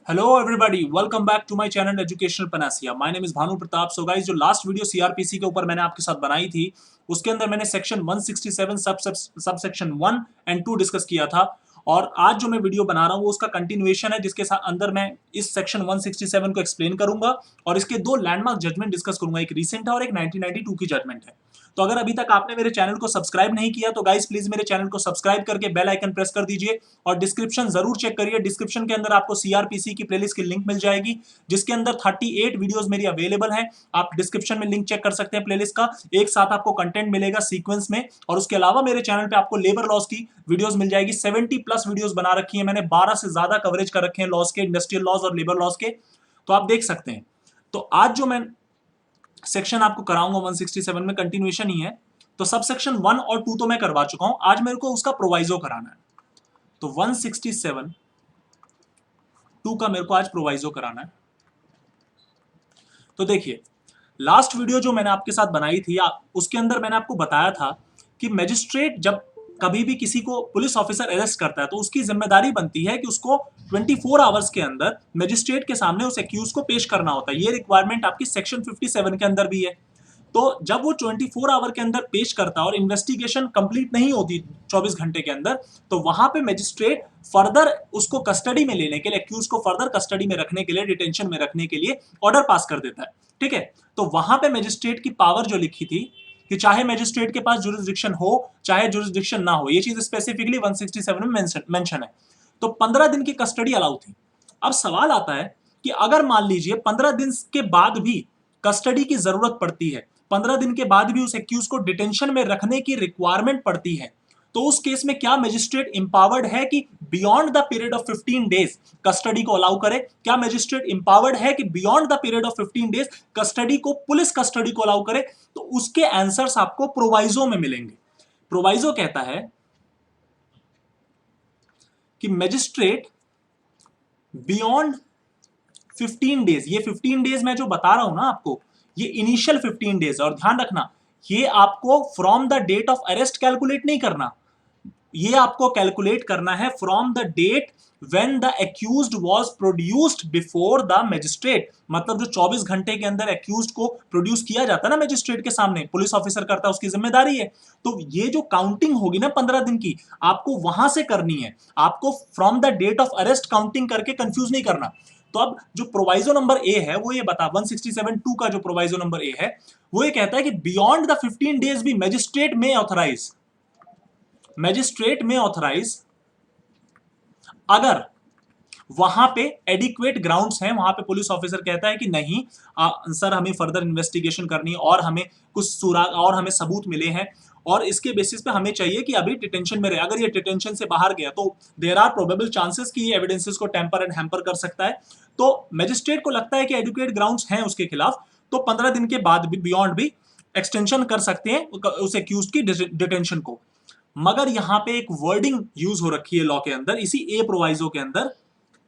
Hello everybody, welcome back to my channel educational panacea. My name is Bhanu Pratap. So guys, जो last video CrPC के ऊपर मैंने आपके साथ बनाई थी, उसके अंदर मैंने section 167 sub section 1 and 2 discuss किया था। और आज जो मैं वीडियो बना रहा हूँ वो उसका कंटिन्यूएशन है, जिसके साथ अंदर मैं इस सेक्शन 167 को एक्सप्लेन करूंगा और इसके दो लैंडमार्क जजमेंट डिस्कस करूंगा। एक रिसेंट है और एक 1992 की जजमेंट है। तो अगर अभी तक आपने मेरे चैनल को सब्सक्राइब नहीं किया तो गाइस प्लीज मेरे चैनल को सब्सक्राइब करके बेल आइकन प्रेस कर दीजिए और डिस्क्रिप्शन जरूर चेक करिए। डिस्क्रिप्शन के अंदर आपको सीआरपीसी की प्लेलिस्ट की लिंक मिल जाएगी, जिसके अंदर 38 वीडियोस मेरी अवेलेबल हैं। आप डिस्क्रिप्शन में लिंक चेक कर सकते हैं प्लेलिस्ट का। एक साथ आपको कंटेंट मिलेगा सीक्वेंस में। और उसके अलावा मेरे चैनल पे आपको लेबर लॉस की वीडियोस मिल जाएगी। 70+ वीडियोस बना रखी है मैंने, 12 से ज्यादा कवरेज कर रखे हैं लॉस के, इंडस्ट्रियल लॉस और लेबर लॉस के, तो आप देख सकते हैं। तो आज जो मैं सेक्शन आपको कराऊंगा 167 में कंटिन्यूएशन ही है। तो सब सेक्शन 1 और 2 तो मैं करवा चुका हूं, आज मेरे को उसका प्रोवाइजो कराना है। तो 167 2 का मेरे को आज प्रोवाइजो कराना है। तो देखिए, लास्ट वीडियो जो मैंने आपके साथ बनाई थी उसके अंदर मैंने आपको बताया था कि मैजिस्ट्रेट जब कभी भी किसी को पुलिस ऑफिसर अरेस्ट करता है तो उसकी जिम्मेदारी बनती है कि उसको 24 आवर्स के अंदर मैजिस्ट्रेट के सामने उस एक्यूज को पेश करना होता है। ये रिक्वायरमेंट आपकी सेक्शन 57 के अंदर भी है। तो जब वो 24 आवर के अंदर पेश करता है और इन्वेस्टिगेशन कंप्लीट नहीं होती 24 घंटे के अंदर, तो वहां पे मैजिस्ट्रेट फर्दर उसको कस्टडी में लेने के लिए, एक्यूज को फर्दर कस्टडी में रखने के लिए, डिटेंशन में रखने के लिए ऑर्डर पास कर देता है। ठीक है, तो वहां पे मैजिस्ट्रेट की पावर जो लिखी थी कि चाहे मैजिस्ट्रेट के पास जुरिस्डिक्शन हो चाहे जुरिस्डिक्शन ना हो, ये चीज स्पेसिफिकली 167 में मेंशन है। तो 15 दिन की कस्टडी अलाउ थी। अब सवाल आता है कि अगर मान लीजिए 15 दिन के बाद भी कस्टडी की जरूरत पड़ती है, 15 दिन के बाद भी उस एक्यूज को डिटेंशन में रखने की रिक्वायरमेंट पड़ती है, तो उस केस में क्या मजिस्ट्रेट इंपावर्ड है कि beyond the period of 15 days custody को अलाउ करे? क्या मजिस्ट्रेट इंपावर्ड है कि beyond the period of 15 days custody को, पुलिस कस्टडी को अलाउ करे? तो उसके आंसर्स आपको प्रोवाइजो में मिलेंगे। प्रोवाइजो कहता है कि मजिस्ट्रेट बियॉन्ड 15 डेज, ये 15 डेज मैं जो बता रहा हूं ना आपको, ये इनिशियल 15 डेज, और ध्यान रखना ये आपको from the date of arrest calculate नहीं करना, ये आपको कैलकुलेट करना है from the date when the accused was produced before the magistrate. मतलब जो 24 घंटे के अंदर एक्यूज्ड को प्रोड्यूस किया जाता है ना मैजिस्ट्रेट के सामने, पुलिस ऑफिसर करता है, उसकी जिम्मेदारी है। तो ये जो काउंटिंग होगी ना 15 दिन की, आपको वहां से करनी है। आपको from the date of arrest counting करके कंफ्यूज नहीं करना। तो अब जो प्रोवाइजो नंबर ए है वो ये बता, 167(2) का जो प्रोवाइजो नंबर ए है वो ये कहता है कि बियॉन्ड द 15 डेज भी मैजिस्ट्रेट में ऑथराइज अगर वहां पे एडिक्वेट ग्राउंड्स हैं, वहां पे पुलिस ऑफिसर कहता है कि नहीं सर, हमें फर्दर इन्वेस्टिगेशन करनी है और हमें कुछ सुराग और हमें सबूत मिले हैं और इसके बेसिस पे हमें चाहिए कि अभी डिटेंशन में रहे। अगर ये डिटेंशन से बाहर गया तो देयर आर प्रोबेबल चांसेस कि ये एविडेंसेस को टेम्पर एंड हैम्पर कर सकता है। तो मैजिस्ट्रेट को लगता है कि एडिक्वेट ग्राउंड्स हैं उसके खिलाफ, तो 15 दिन के बाद भी बियॉन्ड भी एक्सटेंशन कर सकते हैं उस एक्यूज की डिटेंशन को। मगर यहां पे एक वर्डिंग यूज हो रखी है लॉ के अंदर, इसी ए प्रोवाइजो के अंदर,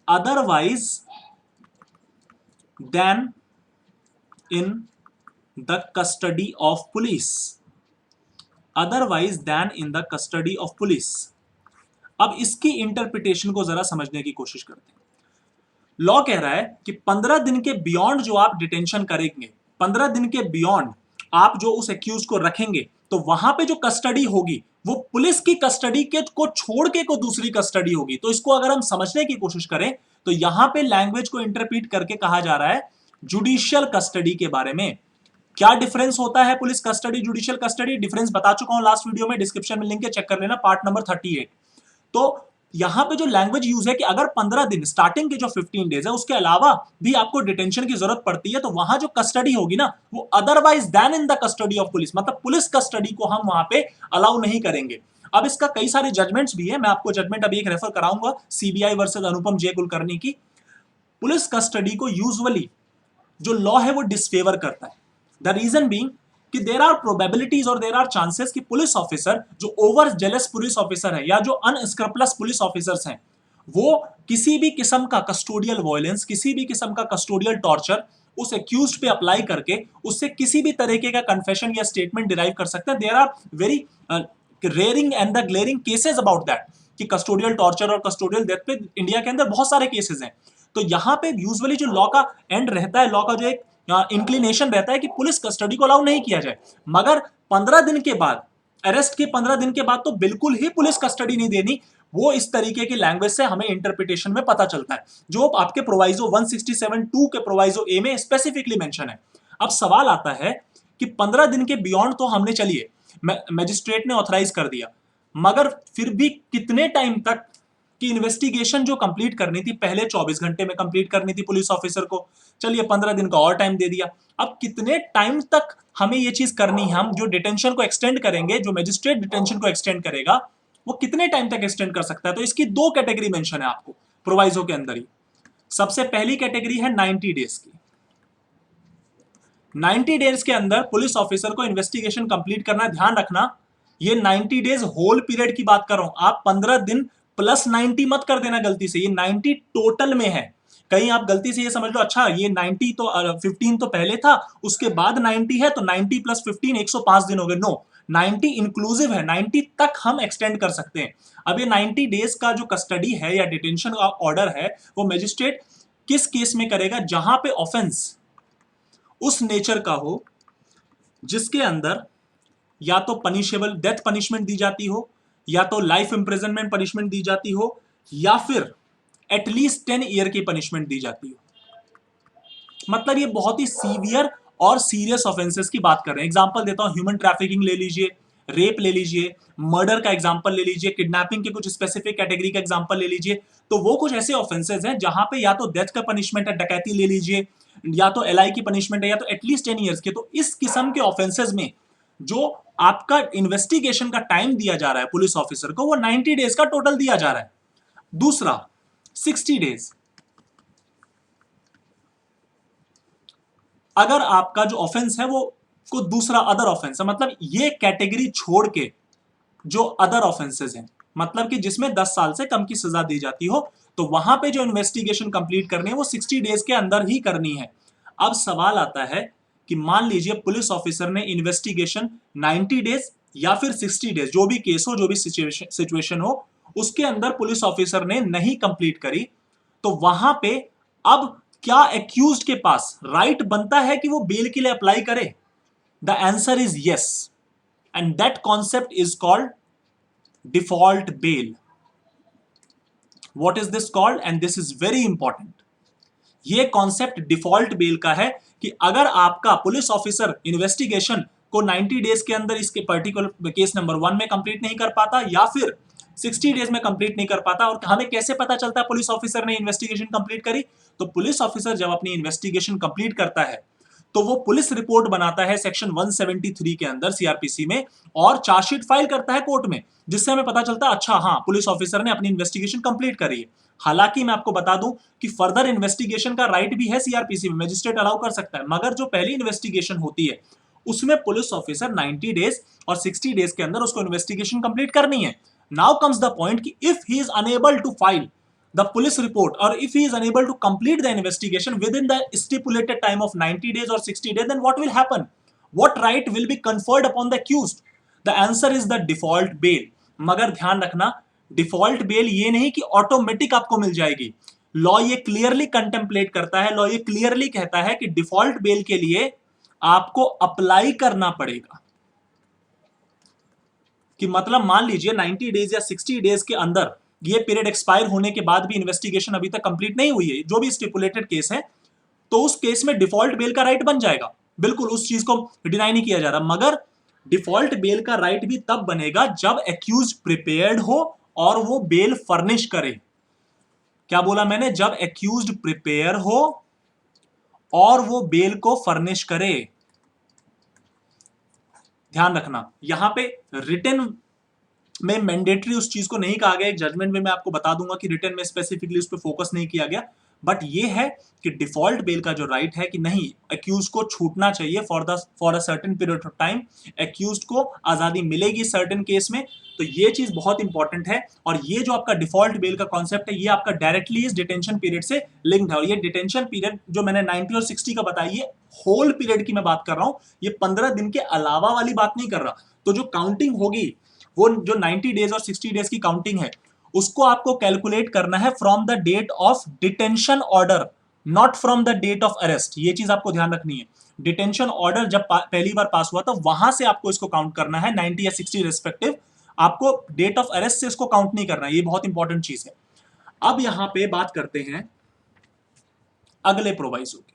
otherwise than in the custody of police. Otherwise than in the custody of police. अब इसकी इंटरप्रिटेशन को जरा समझने की कोशिश करते हैं। लॉ कह रहा है कि 15 दिन के बियॉन्ड जो आप डिटेंशन करेंगे, 15 दिन के बियॉन्ड आप जो उस एक्यूज को रखेंगे, तो वहां पे जो कस्टडी होगी वो पुलिस की कस्टडी के को छोड़ के को दूसरी कस्टडी होगी। तो इसको अगर हम समझने की कोशिश करें तो यहां पे लैंग्वेज को इंटरप्रीट करके कहा जा रहा है जुडिशियल कस्टडी के बारे में। क्या डिफरेंस होता है police custody judicial custody? Difference बता चुका हूं लास्ट वीडियो में, डिस्क्रिप्शन में लिंक है, चेक कर लेना, पार्ट नंबर 38। तो यहां पे जो लैंग्वेज यूज है कि अगर 15 दिन स्टार्टिंग के जो 15 डेज है उसके अलावा भी आपको डिटेंशन की जरूरत पड़ती है, तो वहां जो कस्टडी होगी ना वो otherwise than in the custody of police, मतलब पुलिस कस्टडी को हम वहां पे अलाउ नहीं करेंगे। अब इसका कई सारे जजमेंट्स भी है, मैं आपको जजमेंट अभी एक रेफर कराऊंगा, सीबीआई वर्सेस अनुपम जे कुलकर्णी की। पुलिस कस्टडी को यूजुअली जो लॉ है वो डिसफेवर करता है। द रीजन बीइंग कि देर आर प्रोबेबिलिटीज और देर आर चांसेस कि पुलिस ऑफिसर जो ओवर जेलस पुलिस ऑफिसर है या जो अनस्क्रपलस पुलिस ऑफिसर्स हैं, वो किसी भी किस्म का कस्टोडियल वायलेंस, किसी भी किस्म का कस्टोडियल टॉर्चर उस एक्यूज्ड पे अप्लाई करके उससे किसी भी तरीके का कन्फेशन या स्टेटमेंट डिराइव कर सकते हैं। There are very raring and the glaring cases about that. कि कस्टोडियल टॉर्चर और कस्टोडियल डेथ पे इंडिया के अंदर बहुत सारे केसेस हैं। तो यहां पे यूजुअली जो लॉ का एंड रहता है, लॉ का जो एक इंक्लिनेशन रहता है कि पुलिस कस्टडी को अलाउ नहीं किया जाए, मगर 15 दिन के बाद, अरेस्ट के 15 दिन के बाद तो बिल्कुल ही पुलिस कस्टडी नहीं देनी। वो इस तरीके की लैंग्वेज से हमें इंटरप्रिटेशन में पता चलता है, जो आपके प्रोवाइजो 167(2) के प्रोवाइजो ए में स्पेसिफिकली मेंशन है। अब सवाल आता है कि 15 दिन के बियॉन्ड तो हमने, चलिए मैजिस्ट्रेट ने ऑथराइज कर दिया, मगर फिर भी कितने टाइम तक की इन्वेस्टिगेशन जो कंप्लीट करनी थी, पहले 24 घंटे में कंप्लीट करनी थी पुलिस ऑफिसर को, चलिए 15 दिन का और टाइम दे दिया। अब कितने टाइम तक हमें ये चीज करनी है? हम जो डिटेंशन को एक्सटेंड करेंगे, जो मैजिस्ट्रेट डिटेंशन को एक्सटेंड करेगा, वो कितने टाइम तक एक्सटेंड कर सकता है? तो इसकी दो कैटेगरी मेंशन है आपको प्रोवाइजो के अंदर ही। सबसे पहली कैटेगरी है 90 डेज की। 90 डेज के अंदर पुलिस ऑफिसर को इन्वेस्टिगेशन कंप्लीट करना। ध्यान रखना, ये 90 डेज होल पीरियड की बात कर रहा हूं, आप 15 दिन प्लस 90 मत कर देना गलती से, ये 90 टोटल में है। कहीं आप गलती से ये समझ लो अच्छा ये 90 तो 15 तो पहले था, उसके बाद 90 है, तो 90 प्लस 15 105 दिन हो गए। नो, 90 इंक्लूसिव है, 90 तक हम एक्सटेंड कर सकते हैं। अब ये 90 डेज का जो कस्टडी है या डिटेंशन का ऑर्डर है, वो मैजिस्ट्रेट किस केस में करेगा? जहां पे ऑफेंस उस नेचर का हो जिसके अंदर या तो पनिशेबल डेथ पनिशमेंट दी जाती हो, या तो लाइफ इंप्रिजनमेंट पनिशमेंट दी जाती हो, या फिर एटलीस्ट 10 ईयर की पनिशमेंट दी जाती हो। मतलब ये बहुत ही सीवियर और सीरियस ऑफेंसेस की बात कर रहे हैं। एग्जांपल देता हूं, ह्यूमन ट्रैफिकिंग ले लीजिए, रेप ले लीजिए, मर्डर का एग्जांपल ले लीजिए, किडनैपिंग के कुछ स्पेसिफिक कैटेगरी का एग्जांपल ले लीजिए। तो वो कुछ ऐसे ऑफेंसेस हैं जहां पे या तो डेथ का पनिशमेंट है, डकैती ले लीजिए, या तो एलआई की पनिशमेंट है, या तो एटलीस्ट 10 ईयर्स के। तो इस किस्म के ऑफेंसेस में जो आपका इन्वेस्टिगेशन का टाइम दिया जा रहा है पुलिस ऑफिसर को, वो 90 डेज का टोटल दिया जा रहा है। दूसरा 60 डेज। अगर आपका जो ऑफेंस है वो को दूसरा अदर ऑफेंस है, मतलब ये कैटेगरी छोड़ के जो अदर ऑफेंसेस हैं, मतलब कि जिसमें 10 साल से कम की सजा दी जाती हो, तो वहां पे जो इन्वेस्टिगेशन कंप्लीट करनी है वो 60 डेज के अंदर ही करनी है। अब सवाल आता है कि मान लीजिए पुलिस ऑफिसर ने इन्वेस्टिगेशन 90 डेज या फिर 60 डेज, जो भी केस हो, जो भी सिचुएशन हो, उसके अंदर पुलिस ऑफिसर ने नहीं कंप्लीट करी, तो वहां पे अब क्या एक्यूज्ड के पास राइट बनता है कि वो बेल के लिए अप्लाई करे? The answer is yes, and that concept is called default bail. What is this called? And this is very important. ये कॉन्सेप्ट डिफॉल्ट बेल का है कि अगर आपका पुलिस ऑफिसर इन्वेस्टिगेशन को 90 डेज के अंदर इसके पर्टिकुलर केस नंबर 1 में कंप्लीट नहीं कर पाता, या फिर 60 डेज में कंप्लीट नहीं कर पाता, और हमें कैसे पता चलता है पुलिस ऑफिसर ने इन्वेस्टिगेशन कंप्लीट करी? तो पुलिस ऑफिसर जब अपनी इन्वेस्टिगेशन कंप्लीट करता है तो वो पुलिस रिपोर्ट बनाता है सेक्शन 173 के अंदर सीआरपीसी में, और चार्जशीट फाइल करता है कोर्ट में, जिससे हमें पता चलता है अच्छा हाँ पुलिस ऑफिसर ने अपनी इन्वेस्टिगेशन कंप्लीट करी है। हालांकि मैं आपको बता दूं कि फर्दर इन्वेस्टिगेशन का राइट भी है सीआरपीसी में, मैजिस्ट्रेट अलाउ कर सकता है, मगर जो पहली इन्वेस्टिगेशन होती है उसमें पुलिस ऑफिसर 90 डेज और 60 डेज के अंदर उसको इन्वेस्टिगेशन कंप्लीट करनी है। नाउ कम्स द पॉइंट कि if he is unable to file the police report, or if he is unable to complete the investigation within the stipulated time of 90 days or 60 days, then what will happen? What right will be conferred upon the accused? The answer is the default bail. मगर ध्यान रखना, default bell ये नहीं कि automatic आपको मिल जाएगी। Law ये clearly contemplate करता है, लॉ ये क्लियरली कहता है कि डिफॉल्ट बेल के लिए आपको अप्लाई करना पड़ेगा। कि मतलब मान लीजिए 90 डेज या 60 डेज के अंदर ये पीरियड एक्सपायर होने के बाद भी इन्वेस्टिगेशन अभी तक कंप्लीट नहीं हुई है, जो भी स्टिपुलेटेड केस है, तो उस केस में डिफॉल्ट बेल का राइट बन जाएगा। बिल्कुल उस चीज को डिनाई नहीं किया जा रहा, मगर डिफॉल्ट बेल का राइट भी तब बनेगा जब एक्यूज प्रिपेयर्ड हो और वो बेल फर्निश करे। क्या बोला मैंने? जब एक्यूज प्रिपेयर हो और वो बेल को फर्निश करे। ध्यान रखना, यहां पे रिटन में मैंडेटरी उस चीज को नहीं कहा गया, एक जजमेंट में मैं आपको बता दूंगा कि रिटन में स्पेसिफिकली उस पर फोकस नहीं किया गया, बट ये है कि डिफॉल्ट बेल का जो राइट है कि नहीं, एक्यूज को छूटना चाहिए for a certain period of time, accuse को आजादी मिलेगी सर्टेन केस में। तो ये चीज बहुत इंपॉर्टेंट है, और ये जो आपका डिफॉल्ट बेल का कॉन्सेप्ट है ये आपका डायरेक्टली इस डिटेंशन पीरियड से लिंक्ड है। और ये डिटेंशन पीरियड जो मैंने 90 और 60 का बताया, ये होल पीरियड की मैं बात कर रहा हूं, ये 15 दिन के अलावा वाली बात नहीं कर रहा। तो जो काउंटिंग होगी, वो जो 90 डेज और 60 डेज की काउंटिंग है, उसको आपको कैलकुलेट करना है from the date of detention order, not from the date of arrest. ये चीज आपको ध्यान रखनी है। डिटेंशन ऑर्डर जब पहली बार पास हुआ था वहां से आपको इसको काउंट करना है 90 या 60 रेस्पेक्टिव। आपको डेट ऑफ अरेस्ट से इसको काउंट नहीं करना है, ये बहुत इंपॉर्टेंट चीज है। अब यहां पे बात करते हैं अगले प्रोवाइजो की।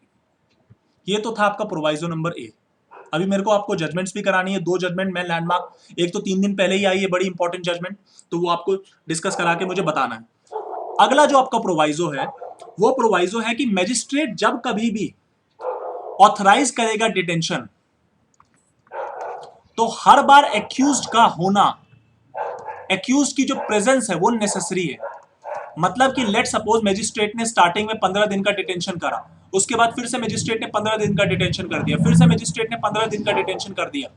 ये तो था आपका प्रोवाइजो नंबर ए। अभी मेरे को आपको जजमेंट्स भी करानी है, 2 जजमेंट मैं लैंडमार्क, एक तो 3 दिन पहले ही आई है, बड़ी इंपॉर्टेंट जजमेंट, तो वो आपको डिस्कस करा के मुझे बताना है। अगला जो आपका प्रोवाइजो है वो प्रोवाइजो है कि मैजिस्ट्रेट जब कभी भी ऑथराइज करेगा डिटेंशन तो हर बार एक्यूज्ड का होना, एक्यूज्ड की जो प्रेजेंस है वो नेसेसरी है। मतलब कि लेट सपोज मैजिस्ट्रेट ने स्टार्टिंग में 15 दिन का डिटेंशन करा, उसके बाद फिर से मैजिस्ट्रेट ने 15 दिन का डिटेंशन कर दिया, फिर से मैजिस्ट्रेट ने 15 दिन का डिटेंशन कर दिया,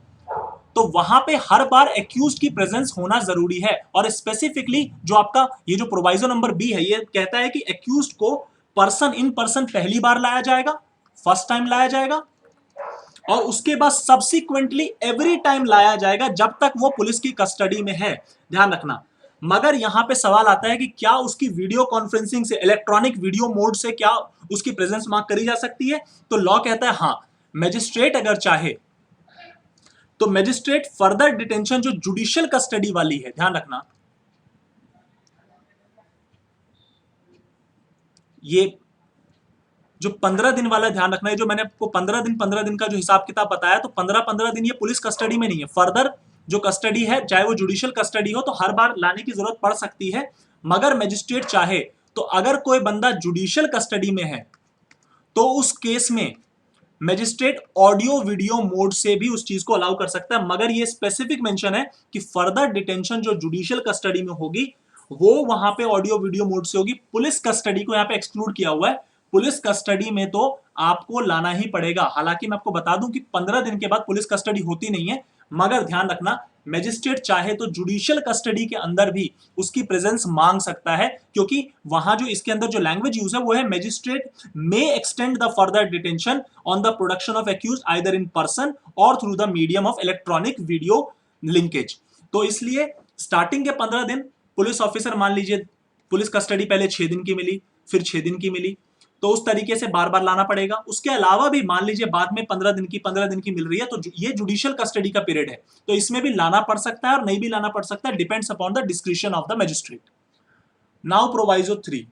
तो वहां पे हर बार एक्यूज्ड की प्रेजेंस होना जरूरी है। और स्पेसिफिकली जो आपका ये जो प्रोवाइजो नंबर बी है ये कहता है कि एक्यूज्ड को पर्सन इन पर्सन पहली बार लाया जाएगा, फर्स्ट टाइम लाया जाएगा, और उसके बाद सब्सिक्वेंटली एवरी टाइम लाया जाएगा जब तक वो पुलिस की कस्टडी में है। ध्यान रखना। मगर यहां पे सवाल आता है कि क्या उसकी वीडियो कॉन्फ्रेंसिंग से, इलेक्ट्रॉनिक वीडियो मोड से क्या उसकी प्रेजेंस मार्क करी जा सकती है? तो लॉ कहता है हां, मैजिस्ट्रेट अगर चाहे तो मैजिस्ट्रेट फर्दर डिटेंशन जो जुडिशियल कस्टडी वाली है, ध्यान रखना, ये जो 15 दिन वाला ध्यान रखना है, जो मैंने आपको 15 दिन का जो हिसाब किताब बताया, तो 15 दिन ये पुलिस कस्टडी में नहीं है। फर्दर जो कस्टडी है चाहे वो जुडिशियल कस्टडी हो तो हर बार लाने की जरूरत पड़ सकती है। मगर मैजिस्ट्रेट चाहे तो अगर कोई बंदा जुडिशियल कस्टडी में है तो उस केस में मैजिस्ट्रेट ऑडियो वीडियो मोड से भी उस चीज को अलाउ कर सकता है। मगर ये स्पेसिफिक मेंशन है कि फर्दर डिटेंशन जो जुडिशियल कस्टडी में होगी वो वहां पे ऑडियो वीडियो मोड से होगी। पुलिस कस्टडी को यहां पे एक्सक्लूड किया हुआ है। पुलिस कस्टडी में तो आपको लाना ही पड़ेगा। हालांकि मैं आपको बता दूं कि 15 दिन के बाद पुलिस कस्टडी होती नहीं है, मगर ध्यान रखना मैजिस्ट्रेट चाहे तो जुडिशियल कस्टडी के अंदर भी उसकी प्रेजेंस मांग सकता है, क्योंकि वहां जो इसके अंदर जो लैंग्वेज यूज है वो है magistrate may extend the further detention on the production of accused either in person और through the medium of electronic video linkage. तो इसलिए स्टार्टिंग के 15 दिन पुलिस ऑफिसर, मान लीजिए पुलिस कस्टडी पहले 6 दिन की मिली, फिर 6 दिन की मिली, तो उस तरीके से बार बार लाना पड़ेगा। उसके अलावा भी मान लीजिए बाद में 15 दिन की मिल रही है, तो ये जुडिशियल कस्टडी का पीरियड है, तो इसमें भी लाना पड़ सकता है और नहीं भी लाना पड़ सकता है, depends upon the description of the magistrate. Now proviso 3।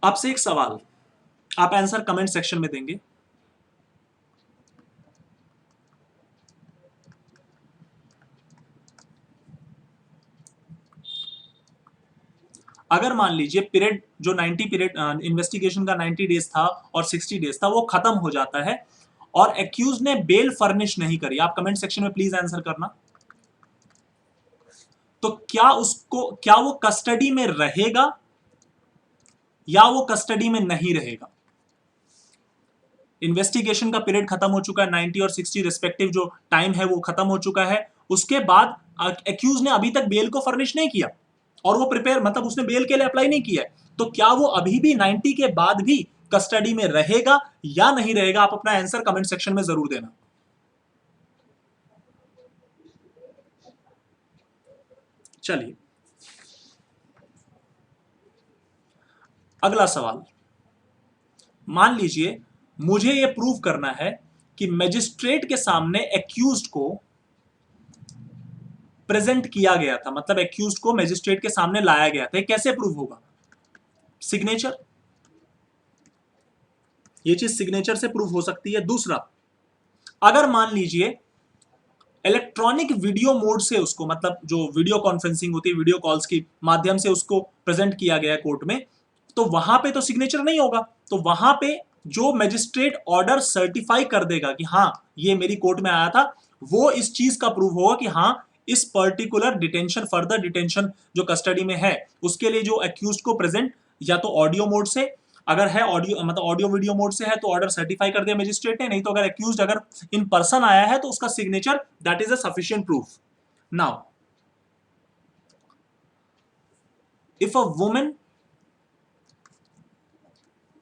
आपसे एक सवाल, आप आंसर कमेंट सेक्शन में देंगे। अगर मान लीजिए पीरियड जो 90 पीरियड इन्वेस्टिगेशन का 90 डेज था और 60 डेज था वो खत्म हो जाता है और एक्यूज ने बेल फर्निश नहीं करी, आप कमेंट सेक्शन में प्लीज आंसर करना, तो क्या वो कस्टडी में रहेगा या वो कस्टडी में नहीं रहेगा? इन्वेस्टिगेशन का पीरियड खत्म हो चुका है, 90 और 60 रिस्पेक्टिव जो टाइम है वो खत्म हो चुका है। उसके बाद एक्यूज ने अभी तक बेल को फर्निश नहीं किया और वो प्रिपेयर, मतलब उसने बेल के लिए अप्लाई नहीं किया है, तो क्या वो अभी भी 90 के बाद भी कस्टडी में रहेगा या नहीं रहेगा? आप अपना आंसर कमेंट सेक्शन में जरूर देना। चलिए अगला सवाल, मान लीजिए मुझे यह प्रूव करना है कि मैजिस्ट्रेट के सामने एक्यूज्ड को प्रेजेंट किया गया था, मतलब एक्यूज्ड को मैजिस्ट्रेट के सामने लाया गया था। कैसे प्रूव होगा? सिग्नेचर, ये चीज सिग्नेचर से प्रूव हो सकती है। दूसरा, अगर मान लीजिए इलेक्ट्रॉनिक वीडियो मोड से उसको, मतलब जो वीडियो कॉन्फ्रेंसिंग होती है, वीडियो कॉल्स के माध्यम से उसको प्रेजेंट किया गया कोर्ट में, तो वहां पे तो सिग्नेचर नहीं होगा, तो वहां पे जो मैजिस्ट्रेट ऑर्डर सर्टिफाई कर देगा कि हाँ ये मेरी कोर्ट में आया था, वो इस चीज का प्रूव होगा कि हाँ इस पर्टिकुलर डिटेंशन, फर्दर डिटेंशन जो कस्टडी में है उसके लिए जो अक्यूज्ड को प्रेजेंट या तो ऑडियो मोड से, अगर है ऑडियो मतलब ऑडियो वीडियो मोड से है तो ऑर्डर सर्टिफाई कर दिया मैजिस्ट्रेट ने, नहीं तो अगर अक्यूज्ड अगर इन पर्सन आया है तो उसका signature, that is a sufficient proof. Now if a woman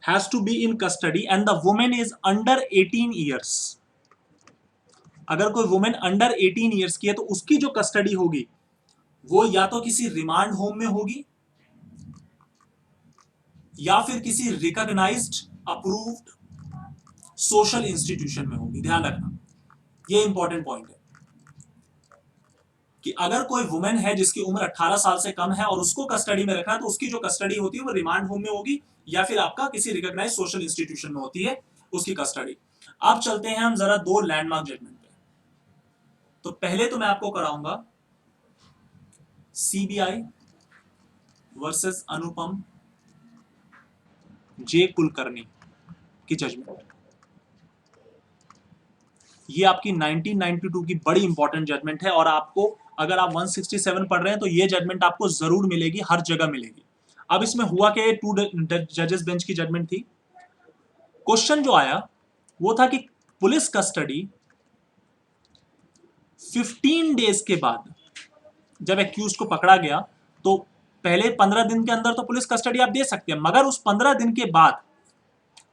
has to be in custody and the woman is under 18 years, अगर कोई वुमेन अंडर 18 ईयर्स की है तो उसकी जो कस्टडी होगी वो या तो किसी रिमांड होम में होगी या फिर किसी रिकॉग्नाइज्ड अप्रूव्ड सोशल इंस्टीट्यूशन में होगी। ध्यान रखना, ये इंपॉर्टेंट पॉइंट है कि अगर कोई वुमेन है जिसकी उम्र 18 साल से कम है और उसको कस्टडी में रखना है तो उसकी जो कस्टडी होती है वो रिमांड होम में होगी या फिर आपका किसी रिकॉग्नाइज्ड सोशल इंस्टीट्यूशन में होती है उसकी कस्टडी। अब चलते हैं हम जरा दो लैंडमार्क जजमेंट पे। तो पहले तो मैं आपको कराऊंगा सीबीआई वर्सेस अनुपम जे कुलकर्णी की जजमेंट। ये आपकी 1992 की बड़ी इंपॉर्टेंट जजमेंट है और आपको अगर आप 167 पढ़ रहे हैं तो ये जजमेंट आपको जरूर मिलेगी, हर जगह मिलेगी। अब इसमें हुआ क्या, 2 जजेस बेंच की जजमेंट थी। क्वेश्चन जो आया वो था कि पुलिस कस्टडी 15 डेज के बाद जब एक्यूज को पकड़ा गया तो पहले 15 दिन के अंदर तो पुलिस कस्टडी आप दे सकते हैं, मगर उस 15 दिन के बाद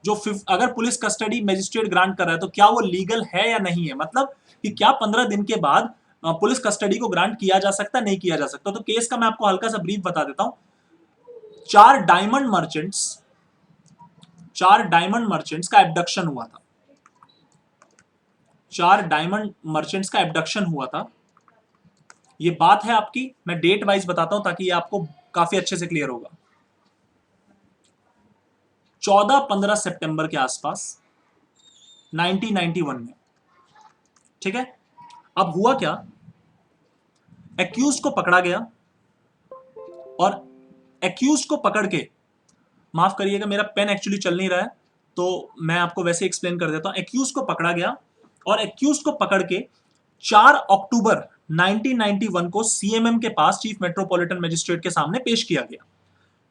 जो अगर पुलिस कस्टडी मजिस्ट्रेट ग्रांट कर रहा है तो क्या वो लीगल है या नहीं है, मतलब कि क्या 15 दिन के बाद पुलिस कस्टडी को ग्रांट किया जा सकता, नहीं किया जा सकता। तो केस का मैं आपको हल्का सा ब्रीफ बता देता हूं। 4 डायमंड मर्चेंट्स का एब्डक्शन हुआ था। 4 डायमंड मर्चेंट्स का एब्डक्शन हुआ था। ये बात है आपकी, मैं डेट वाइज बताता हूं ताकि ये आपको काफी अच्छे से क्लियर होगा। 14-15 सितंबर के आसपास 1991 में, ठीक है। अब हुआ क्या, एक्यूज को पकड़ा गया और एक्यूज को पकड़ के, माफ करिएगा मेरा पेन एक्चुअली चल नहीं रहा है तो मैं आपको वैसे एक्सप्लेन कर देता हूं। एक्यूज को पकड़ा गया और एक्यूज को पकड़ के 4 अक्टूबर 1991 को सीएमएम के पास, चीफ मेट्रोपॉलिटन मजिस्ट्रेट के सामने पेश किया गया,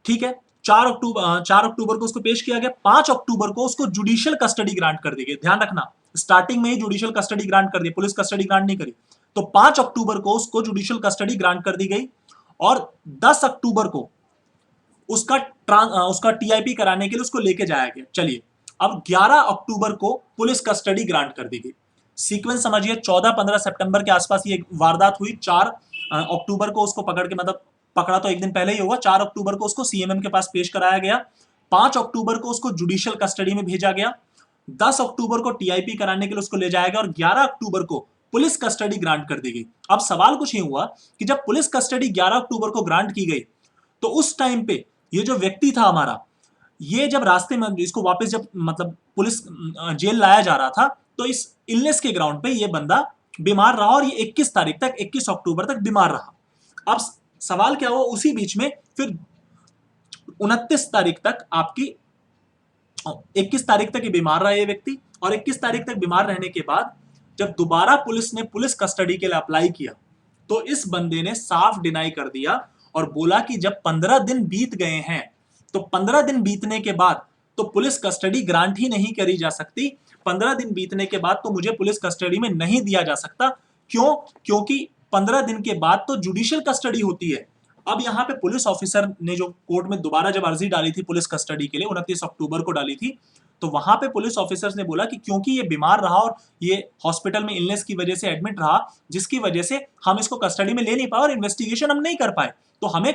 ठीक है। 4 अक्टूबर को उसको पेश किया गया। 5 अक्टूबर को उसको जुडिशियल कस्टडी ग्रांट कर दी गई। ध्यान रखना, स्टार्टिंग में ही जुडिशियल कस्टडी ग्रांट कर दी, पुलिस कस्टडी ग्रांट नहीं करी। तो 5 अक्टूबर को उसको जुडिशियल कस्टडी ग्रांट कर दी गई और 10 अक्टूबर को उसका टीआईपी कराने के लिए उसको लेके जाया गया। चलिए, अब 11 अक्टूबर को पुलिस कस्टडी ग्रांट कर दी गई। सीक्वेंस समझिए, 14-15 सितंबर के आसपास ये वारदात हुई। 4 अक्टूबर को उसको पकड़ के, मतलब पकड़ा तो एक दिन पहले ही होगा, 4 अक्टूबर को उसको सीएमएम के पास पेश कराया गया। 5 अक्टूबर को उसको जुडिशियल कस्टडी में भेजा गया। 10 अक्टूबर को टीआईपी कराने के लिए उसको ले जाया गया और 11 अक्टूबर को पुलिस कस्टडी ग्रांट कर दी गई। अब सवाल कुछ ये हुआ कि जब पुलिस कस्टडी 11 अक्टूबर को ग्रांट की गई तो उस टाइम पे ये जो व्यक्ति था हमारा, ये जब रास्ते में इसको वापस जब मतलब पुलिस जेल लाया जा रहा था तो इस इलनेस के ग्राउंड पे ये बंदा बीमार रहा और ये 21 तारीख तक, 21 अक्टूबर तक बीमार रहा। अब सवाल क्या हुआ, उसी बीच में फिर 29 तारीख तक आपकी 21 तारीख तक ये बीमार रहा ये व्यक्ति, और 21 तारीख तक बीमार रहने के बाद जब दोबारा पुलिस ने पुलिस कस्टडी के लिए अप्लाई किया तो इस बंदे ने साफ डिनाई कर दिया और बोला कि जब 15 दिन बीत गए हैं तो 15 दिन बीतने के बाद तो पुलिस कस्टडी ग्रांट ही नहीं करी जा सकती। 15 दिन बीतने के बाद तो मुझे पुलिस कस्टडी में नहीं दिया जा सकता। क्यों? क्योंकि 15 दिन के बाद तो जुडिशियल कस्टडी होती है। अब यहाँ पे पुलिस ऑफिसर ने जो कोर्ट में दोबारा जब अर्जी डाली थी पुलिस कस्टडी के लिए, 29 अक्टूबर को डाली थी, तो वहां पे पुलिस ऑफिसर्स ने बोला कि क्योंकि ये बीमार रहा और ये हॉस्पिटल में इलनेस की वजह से एडमिट रहा, जिसकी वजह से हम इसको कस्टडी में ले नहीं पाए और इन्वेस्टिगेशन हम नहीं कर पाए, तो हमें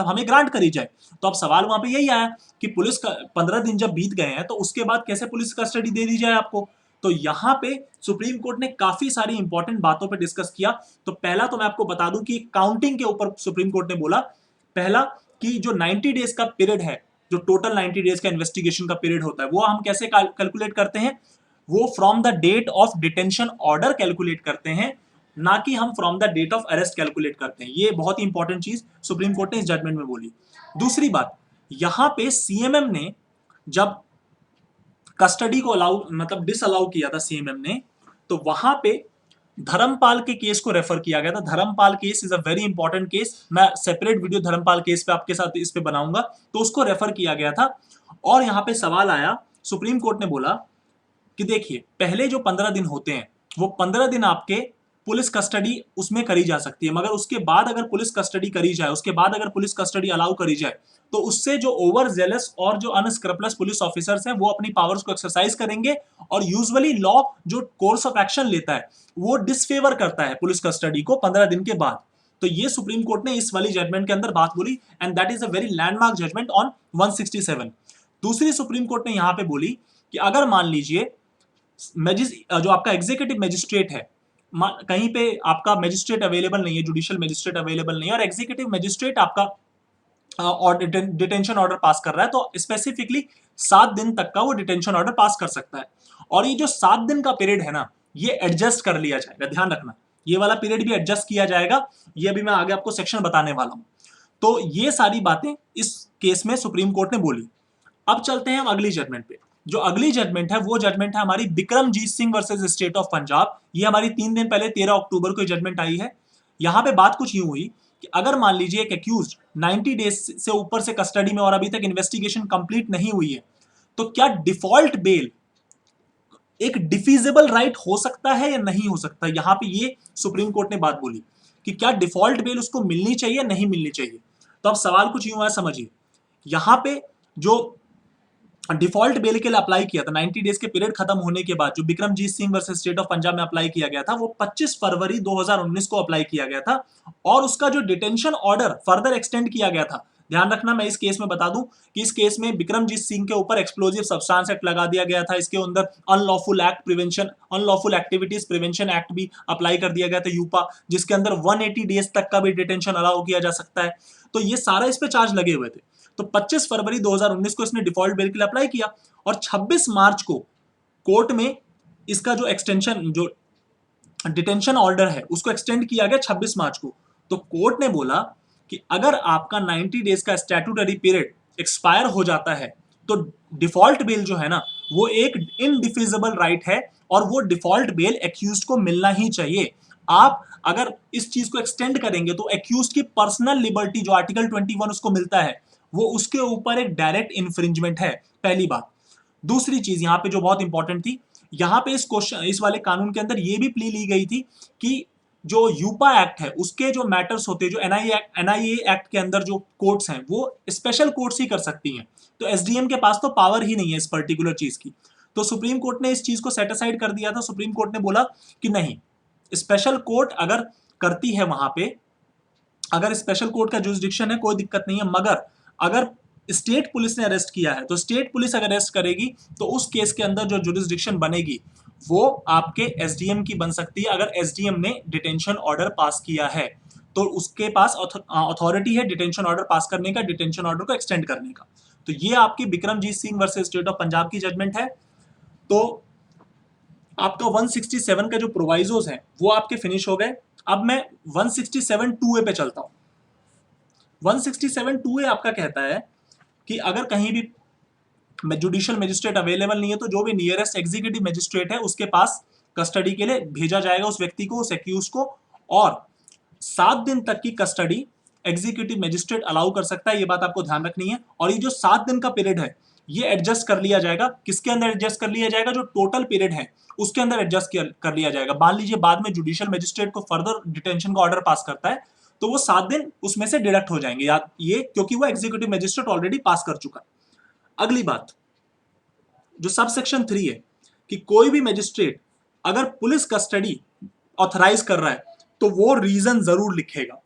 हमें ग्रांट करी जाए। तो अब सवाल वहां पे यही आया कि पुलिस का 15 दिन जब बीत गए हैं तो उसके बाद कैसे पुलिस कस्टडी दे दी जाए आपको। तो यहां पे सुप्रीम कोर्ट ने काफी सारी इंपॉर्टेंट बातों पे डिस्कस किया। तो पहला तो मैं आपको बता दूं कि काउंटिंग के ऊपर सुप्रीम कोर्ट ने बोला, पहला कि जो 90 डेज का पीरियड है, जो टोटल 90 डेज का इन्वेस्टिगेशन का पीरियड होता है, वो हम कैसे कैलकुलेट करते हैं, वो from the date of detention order calculate करते हैं, ना कि हम from the date of arrest calculate करते हैं। ये बहुत ही इंपॉर्टेंट चीज सुप्रीम कोर्ट ने इस जजमेंट में बोली। दूसरी बात, यहां पे सीएमएम ने जब कस्टडी को डिसअलाउ किया था सीएमएम ने, तो वहां पे धर्मपाल के केस को रेफर किया गया था। Dharmpal case is a very important case, मैं सेपरेट वीडियो धर्मपाल केस पे आपके साथ इस पे बनाऊंगा, तो उसको रेफर किया गया था। और यहां पे सवाल आया, सुप्रीम कोर्ट ने बोला कि देखिए पहले जो 15 दिन होते हैं वो 15 दिन आपके पुलिस कस्टडी उसमें करी जा सकती है, मगर उसके बाद अगर पुलिस कस्टडी करी जाए, उसके बाद अगर पुलिस कस्टडी अलाउ करी जाए, तो उससे जो ओवर जेलस और जो अनस्क्रपलस पुलिस ऑफिसर्स हैं वो अपनी पावर्स को एक्सरसाइज करेंगे, और यूजुअली लॉ जो कोर्स ऑफ एक्शन लेता है वो डिसफेवर करता है पुलिस कस्टडी को 15 दिन के बाद। तो ये सुप्रीम कोर्ट ने इस वाली जजमेंट के अंदर बात बोली, and that is a very landmark judgment on 167। दूसरी सुप्रीम कोर्ट ने यहां पे बोली कि अगर मान लीजिए जो आपका एग्जीक्यूटिव मजिस्ट्रेट है, कहीं पे आपका मजिस्ट्रेट अवेलेबल नहीं है, जुडिशियल मजिस्ट्रेट अवेलेबल नहीं है, और एग्जीक्यूटिव मजिस्ट्रेट आपका और डिटेंशन ऑर्डर पास कर रहा है, तो स्पेसिफिकली 7 दिन तक का वो डिटेंशन ऑर्डर पास कर सकता है। और ये जो 7 दिन का पीरियड है ना, ये एडजस्ट कर लिया जाएगा, ध्यान रखना, ये वाला पीरियड भी एडजस्ट किया जाएगा। ये अभी मैं आगे आपको सेक्शन बताने वाला हूं। तो ये सारी बातें इस केस में सुप्रीम कोर्ट ने बोली। अब चलते हैं हम अगली जजमेंट पे। जो अगली जजमेंट है वो जजमेंट है हमारी Bikramjit Singh versus state of Punjab. ये हमारी 3 दिन पहले 13 अक्टूबर को जजमेंट आई है। यहां पे बात कुछ यूं हुई कि अगर मान लीजिए एक एक्यूज्ड 90 डेज से ऊपर से कस्टडी में और अभी तक इन्वेस्टिगेशन कंप्लीट नहीं हुई है, तो क्या डिफॉल्ट बेल एक डिफीजिबल राइट हो सकता है या नहीं हो सकता। यहां पे ये सुप्रीम कोर्ट ने बात बोली कि क्या डिफॉल्ट बेल उसको मिलनी चाहिए नहीं मिलनी चाहिए। तो अब सवाल कुछ यूं है, समझिए, यहां पे जो डिफॉल्ट बेल के लिए अप्लाई किया था 90 डेज के पीरियड खत्म होने के बाद, जो Bikramjit Singh versus state of Punjab में अप्लाई किया गया था, वो 25 फरवरी 2019 को अप्लाई किया गया था, और उसका जो डिटेंशन ऑर्डर फर्दर एक्सटेंड किया गया था। ध्यान रखना, मैं इस केस में बता दूं कि इस केस में बिक्रमजीत सिंह के ऊपर एक्सप्लोजिव सब्सटेंस एक्ट लगा दिया गया था, इसके अंदर अनलॉफुल एक्टिविटीज प्रिवेंशन एक्ट भी अप्लाई कर दिया गया था, यूपा, जिसके अंदर 180 डेज तक का भी डिटेंशन अलाउ किया जा सकता है। तो ये सारा इस पे चार्ज लगे हुए थे। तो 25 फरवरी 2019 को इसने डिफॉल्ट बेल के लिए अप्लाई किया, और 26 मार्च को कोर्ट में इसका जो एक्सटेंशन, जो डिटेंशन ऑर्डर है, उसको एक्सटेंड किया गया 26 मार्च को। तो कोर्ट ने बोला कि अगर आपका 90 डेज का स्टैट्यूटरी पीरियड एक्सपायर हो जाता है, तो डिफॉल्ट बेल जो है ना, वो एक इनडिफिजिबल राइट है, और वो डिफॉल्ट बेल एक्यूज्ड को मिलना ही चाहिए। आप अगर इस चीज को एक्सटेंड करेंगे तो एक्यूज्ड की पर्सनल लिबर्टी जो आर्टिकल 21 उसको मिलता है, वो उसके ऊपर एक डायरेक्ट इंफ्रिंजमेंट है, पहली बात। दूसरी चीज यहां पे जो बहुत इंपॉर्टेंट थी, यहां पे इस वाले कानून के अंदर ये भी प्ली ली गई थी कि जो यूपा एक्ट है उसके जो मैटर्स होते हैं, जो एनआईए एक्ट के अंदर जो कोर्ट्स हैं, वो स्पेशल कोर्ट्स ही कर सकती हैं। तो एसडीएम के पास तो पावर ही नहीं है इस पर्टिकुलर चीज की। तो सुप्रीम कोर्ट ने इस चीज को सेट असाइड कर दिया था। सुप्रीम कोर्ट ने बोला कि नहीं, स्पेशल कोर्ट अगर करती है वहां पे, अगर स्पेशल कोर्ट का जुरिसडिक्शन है कोई दिक्कत नहीं है, मगर अगर स्टेट पुलिस ने अरेस्ट किया है, तो स्टेट पुलिस अगर अरेस्ट करेगी तो उस केस के अंदर जो जुरिसडिक्शन बनेगी वो आपके एसडीएम की बन सकती है। अगर एसडीएम ने डिटेंशन ऑर्डर पास किया है, तो उसके पास अथॉरिटी है डिटेंशन ऑर्डर पास करने का, डिटेंशन ऑर्डर को एक्सटेंड करने का। तो ये आपकी Bikramjit Singh versus state of Punjab की जजमेंट है। तो आपका 167 का जो प्रोवाइजोज हैं वो आपके फिनिश हो गए। अब मैं 167 2A पे चलता हूं। 167 2A आपका कहता है कि अगर कहीं भी जुडिशियल मजिस्ट्रेट अवेलेबल नहीं है, तो जो भी नियरेस्ट एग्जीक्यूटिव मजिस्ट्रेट है उसके पास कस्टडी के लिए भेजा जाएगा उस व्यक्ति को, उस एक्यूज को, और 7 दिन तक की कस्टडी एग्जीक्यूटिव मजिस्ट्रेट अलाउ कर सकता है। ये बात आपको ध्यान रखनी है। और ये जो 7 दिन का पीरियड है, ये एडजस्ट कर लिया जाएगा। किसके अंदर एडजस्ट कर लिया जाएगा? जो टोटल पीरियड है उसके अंदर एडजस्ट कर लिया जाएगा। मान लीजिए बाद में जुडिशियल मजिस्ट्रेट को फर्दर डिटेंशन का ऑर्डर पास करता है, तो वो 7 दिन उसमें से डिडक्ट हो जाएंगे, याद ये, क्योंकि वो एग्जीक्यूटिव मजिस्ट्रेट ऑलरेडी पास कर चुका है। अगली बात, जो सब सेक्शन 3 है कि कोई भी मजिस्ट्रेट अगर पुलिस कस्टडी ऑथराइज कर रहा है तो वो रीजन जरूर लिखेगा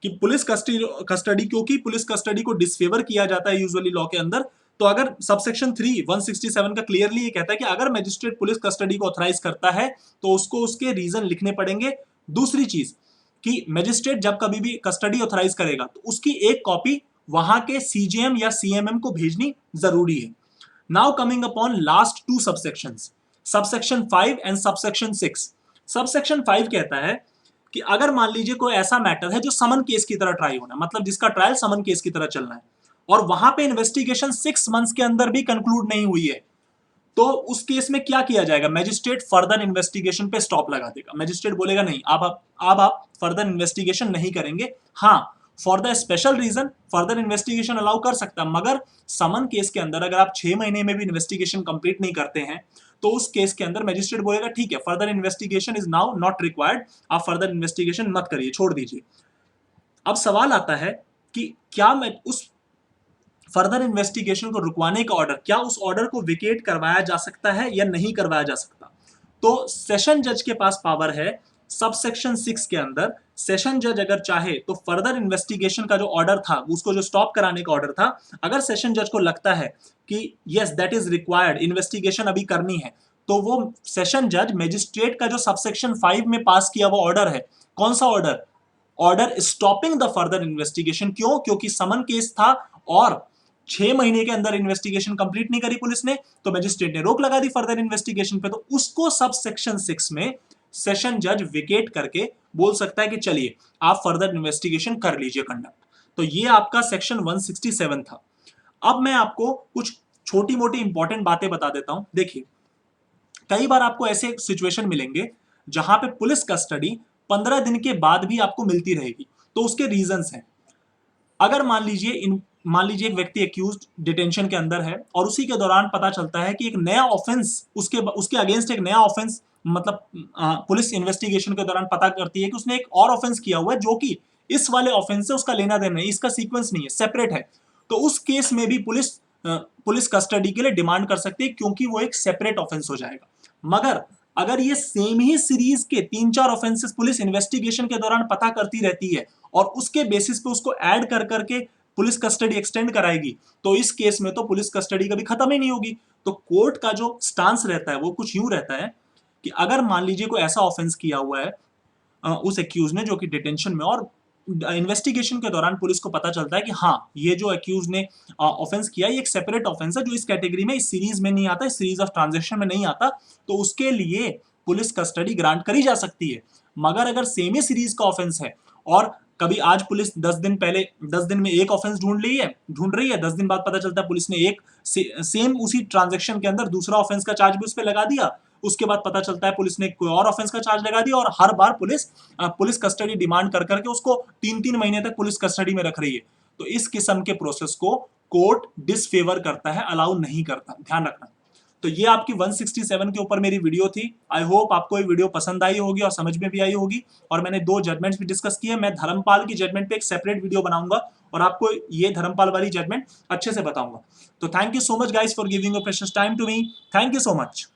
कि पुलिस कस्टडी, क्योंकि पुलिस कस्टडी को डिसफेवर किया जाता है यूजुअली लॉ के अंदर। तो अगर सबसेक्शन 3 167 का क्लियरली ये कहता है कि अगर मजिस्ट्रेट पुलिस कस्टडी को ऑथराइज करता है तो उसको उसके रीजन लिखने पड़ेंगे। दूसरी चीज कि मजिस्ट्रेट जब कभी भी कस्टडी ऑथराइज करेगा तो उसकी एक कॉपी वहां के सीजेएम या सीएमएम को भेजनी जरूरी है। Now coming upon last 2 subsections, subsection 5 and subsection 6। Subsection 5 कहता है कि अगर मान लीजिए कोई ऐसा मैटर है जो समन केस की तरह ट्राई होना है, मतलब जिसका ट्रायल समन केस की तरह चलना है, और वहां पे इन्वेस्टिगेशन 6 मंथ्स के अंदर भी कंक्लूड नहीं हुई है, तो उस केस में क्या किया जाएगा? मैजिस्ट्रेट फर्दर इन्वेस्टिगेशन पे स्टॉप लगा देगा। मैजिस्ट्रेट बोलेगा नहीं, आप फर्दर इन्वेस्टिगेशन नहीं करेंगे। हाँ, for the special reason further investigation allow कर सकता है, मगर समन केस के अंदर अगर आप 6 महीने में भी इन्वेस्टिगेशन कंप्लीट नहीं करते हैं तो उस केस के अंदर मैजिस्ट्रेट बोलेगा ठीक है, further investigation is now not required, आप फर्दर इन्वेस्टिगेशन मत करिए, छोड़ दीजिए। अब सवाल आता है कि क्या मैं उस फर्दर इन्वेस्टिगेशन को रुकवाने का ऑर्डर, क्या उस ऑर्डर को विकेट करवाया जा सकता है या नहीं करवाया जा सकता? तो सेशन जज के पास पावर है, सबसेक्शन 6 के अंदर सेशन जज अगर चाहे तो फर्दर इन्वेस्टिगेशन का जो ऑर्डर था, उसको जो स्टॉप कराने का ऑर्डर था, अगर सेशन जज को लगता है कि yes that is required, investigation अभी करनी है, तो वो सेशन जज मजिस्ट्रेट का जो सबसेक्शन 5 में पास किया वो ऑर्डर है, कौन सा order? Order stopping the further investigation. क्यों? क्योंकि समन केस था और 6 महीने के अंदर इन्वेस्टिगेशन कंप्लीट नहीं करी पुलिस ने, तो मजिस्ट्रेट ने रोक लगा दी फर्दर इन्वेस्टिगेशन पे, तो उसको सब सेक्शन 6 में सेशन जज विकेट करके बोल सकता है कि चलिए आप फर्दर इन्वेस्टिगेशन कर लीजिए कंडक्ट। तो ये आपका सेक्शन 167 था। अब मैं आपको कुछ छोटी मोटी इंपॉर्टेंट बातें बता देता हूं। देखिए, कई बार आपको ऐसे सिचुएशन मिलेंगे जहां पे पुलिस कस्टडी 15 दिन के बाद भी आपको मिलती रहेगी, तो उसके रीजंस हैं। अगर मान लीजिए एक व्यक्ति एक्यूज्ड डिटेंशन के अंदर है और उसी के दौरान पता चलता है कि एक नया ऑफेंस उसके अगेंस्ट एक नया ऑफेंस, मतलब पुलिस इन्वेस्टिगेशन के दौरान पता करती है कि उसने एक और ऑफेंस किया हुआ है जो कि इस वाले ऑफेंस से उसका लेना देना नहीं, इसका सीक्वेंस नहीं है, सेपरेट है, तो उस केस में भी पुलिस कस्टडी के लिए डिमांड कर सकती है क्योंकि वो एक सेपरेट ऑफेंस हो जाएगा। मगर अगर ये सेम ही सीरीज के 3-4 ऑफेंसेस पुलिस इन्वेस्टिगेशन के दौरान पता करती रहती है और उसके बेसिस पे उसको ऐड कर करके पुलिस कस्टडी एक्सटेंड कराएगी, तो इस केस में तो पुलिस कस्टडी कभी खत्म ही नहीं होगी। तो कोर्ट का जो स्टांस रहता है वो कुछ यूं रहता है कि अगर मान लीजिए कोई ऐसा ऑफेंस किया हुआ है उस एक्यूज ने जो कि डिटेंशन में, और इन्वेस्टिगेशन के दौरान पुलिस को पता चलता है कि हाँ ये जो एक्यूज ने ऑफेंस किया ये एक सेपरेट ऑफेंस है जो इस कैटेगरी में, इस सीरीज में नहीं आता, इस सीरीज ऑफ ट्रांजैक्शन में नहीं आता, तो उसके लिए पुलिस कस्टडी ग्रांट करी जा सकती है। मगर अगर सेम ही सीरीज का ऑफेंस है और कभी आज पुलिस 10 दिन में एक ऑफेंस ढूंढ रही है, 10 दिन बाद पता चलता है पुलिस ने एक सेम उसी ट्रांजैक्शन के अंदर दूसरा ऑफेंस का चार्ज भी उस पर लगा दिया, उसके बाद पता चलता है पुलिस ने कोई और ऑफेंस का चार्ज लगा दिया और हर बार पुलिस कस्टडी डिमांड कर करके उसको 3-3 महीने तक पुलिस कस्टडी में रख रही है, तो इस किस्म के प्रोसेस को कोर्ट डिसफेवर करता है, अलाउ नहीं करता, ध्यान रखना। तो ये आपकी 167 के ऊपर मेरी वीडियो थी। आई होप आपको ये वीडियो पसंद आई होगी और समझ में भी आई होगी, और मैंने 2 जजमेंट्स भी डिस्कस किए। मैं धर्मपाल की जजमेंट पे एक सेपरेट वीडियो बनाऊंगा और आपको ये धर्मपाल वाली जजमेंट अच्छे से बताऊंगा। तो thank you so much guys for giving your precious time to me. Thank you so much.